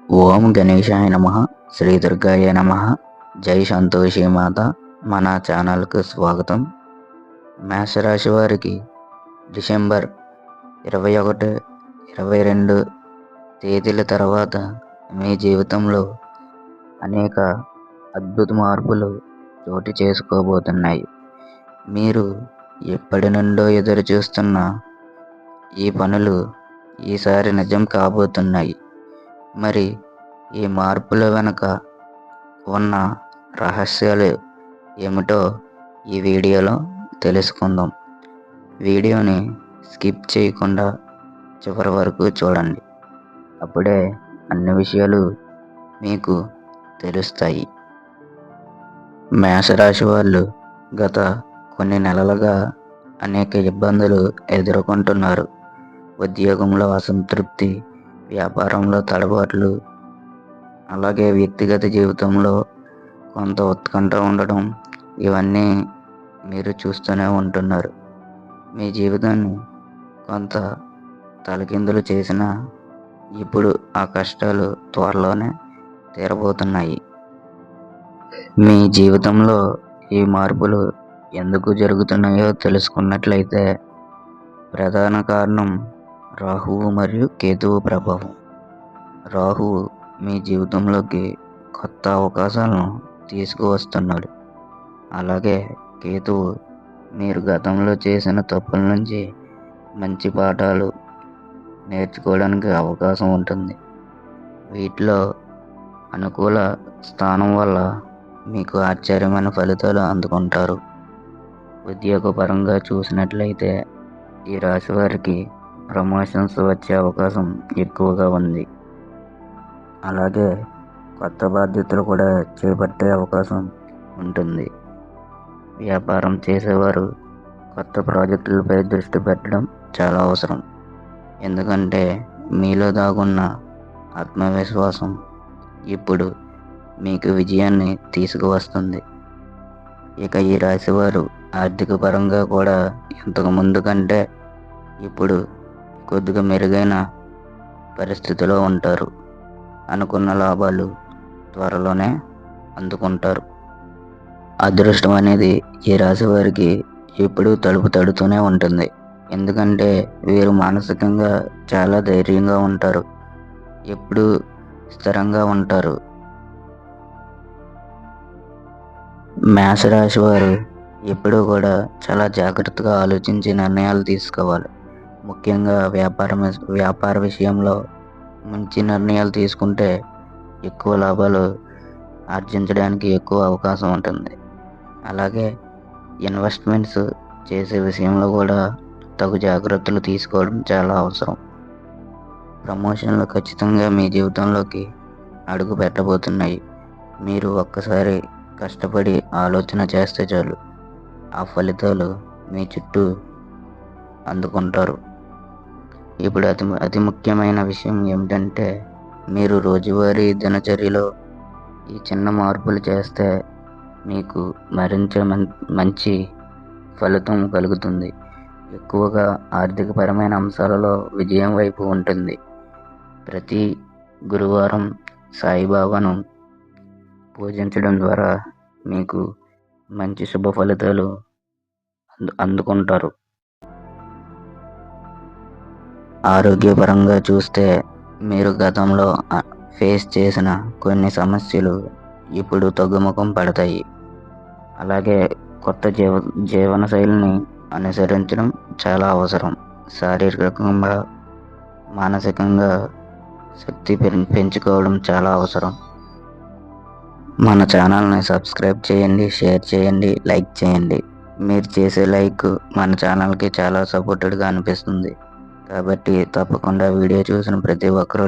ఓం గణేశాయ నమః. శ్రీ దుర్గాయ నమః. జై సంతోషి మాత. మన ఛానల్కు స్వాగతం. మేషరాశి వారికి డిసెంబర్ 21, 22 తేదీల తర్వాత మీ జీవితంలో అనేక అద్భుత మార్పులు చోటు చేసుకోబోతున్నాయి. మీరు ఎప్పటి నుండో ఎదురు చూస్తున్న ఈ పనులు ఈసారి నిజం కాబోతున్నాయి. మరి ఈ మార్పుల వెనుక ఉన్న రహస్యాలు ఏమిటో ఈ వీడియోలో తెలుసుకుందాం. వీడియోని స్కిప్ చేయకుండా చివరి వరకు చూడండి. అప్పుడే అన్ని విషయాలు మీకు తెలుస్తాయి. మేషరాశి వాళ్ళు గత కొన్ని నెలలుగా అనేక ఇబ్బందులు ఎదుర్కొంటున్నారు. ఉద్యోగంలో అసంతృప్తి, వ్యాపారంలో తడబాట్లు, అలాగే వ్యక్తిగత జీవితంలో కొంత ఉత్కంఠ ఉండడం, ఇవన్నీ మీరు చూస్తూనే ఉంటున్నారు. మీ జీవితాన్ని కొంత తలకిందులు చేసినా ఇప్పుడు ఆ కష్టాలు త్వరలోనే తీరబోతున్నాయి. మీ జీవితంలో ఈ మార్పులు ఎందుకు జరుగుతున్నాయో తెలుసుకున్నట్లయితే ప్రధాన కారణం రాహువు మరియు కేతువు ప్రభావం. రాహువు మీ జీవితంలోకి కొత్త అవకాశాలను తీసుకువస్తున్నాడు. అలాగే కేతువు మీరు గతంలో చేసిన తప్పుల నుంచి మంచి పాఠాలు నేర్చుకోవడానికి అవకాశం ఉంటుంది. వీటిలో అనుకూల స్థానం వల్ల మీకు ఆశ్చర్యమైన ఫలితాలు అందుకుంటారు. ఉద్యోగపరంగా చూసినట్లయితే ఈ రాశి వారికి ప్రమోషన్స్ వచ్చే అవకాశం ఎక్కువగా ఉంది. అలాగే కొత్త బాధ్యతలు కూడా చేపట్టే అవకాశం ఉంటుంది. వ్యాపారం చేసేవారు కొత్త ప్రాజెక్టులపై దృష్టి పెట్టడం చాలా అవసరం. ఎందుకంటే మీలో దాగున్న ఆత్మవిశ్వాసం ఇప్పుడు మీకు విజయాన్ని తీసుకువస్తుంది. ఇక ఈ రాశివారు ఆర్థిక పరంగా కూడా ఇంతకు ముందు కంటే ఇప్పుడు కొద్దిగా మెరుగైన పరిస్థితిలో ఉంటారు. అనుకున్న లాభాలు త్వరలోనే అందుకుంటారు. అదృష్టం అనేది ఈ రాశి వారికి ఎప్పుడూ తలుపు తడుతూనే ఉంటుంది. ఎందుకంటే వీరు మానసికంగా చాలా ధైర్యంగా ఉంటారు. ఎప్పుడూ స్థిరంగా ఉంటారు. మేషరాశి వారు ఎప్పుడూ కూడా చాలా జాగ్రత్తగా ఆలోచించి నిర్ణయాలు తీసుకోవాలి. ముఖ్యంగా వ్యాపార విషయంలో మంచి నిర్ణయాలు తీసుకుంటే ఎక్కువ లాభాలు ఆర్జించడానికి ఎక్కువ అవకాశం ఉంటుంది. అలాగే ఇన్వెస్ట్మెంట్స్ చేసే విషయంలో కూడా తగు జాగ్రత్తలు తీసుకోవడం చాలా అవసరం. ప్రమోషన్లు ఖచ్చితంగా మీ జీవితంలోకి అడుగు పెట్టబోతున్నాయి. మీరు ఒక్కసారి కష్టపడి ఆలోచన చేస్తే చాలు, ఆ ఫలితాలు మీ చుట్టూ అందుకుంటారు. ఇప్పుడు అతి ముఖ్యమైన విషయం ఏమిటంటే మీరు రోజువారీ దినచర్యలో ఈ చిన్న మార్పులు చేస్తే మీకు మరింత మంచి ఫలితం కలుగుతుంది. ఎక్కువగా ఆర్థికపరమైన అంశాలలో విజయం వైపు ఉంటుంది. ప్రతి గురువారం సాయిబాబాను పూజించడం ద్వారా మీకు మంచి శుభ ఫలితాలు అందుకుంటారు. ఆరోగ్యపరంగా చూస్తే మీరు గతంలో ఫేస్ చేసిన కొన్ని సమస్యలు ఇప్పుడు తగ్గుముఖం పడతాయి. అలాగే కొత్త జీవన శైలిని అనుసరించడం చాలా అవసరం. శారీరకంగా, మానసికంగా శక్తి పెంచుకోవడం చాలా అవసరం. మన ఛానల్ని సబ్స్క్రైబ్ చేయండి, షేర్ చేయండి, లైక్ చేయండి. మీరు చేసే లైక్ మన ఛానల్కి చాలా సపోర్టెడ్గా అనిపిస్తుంది. కాబట్టి తప్పకుండా వీడియో చూసిన ప్రతి ఒక్కరూ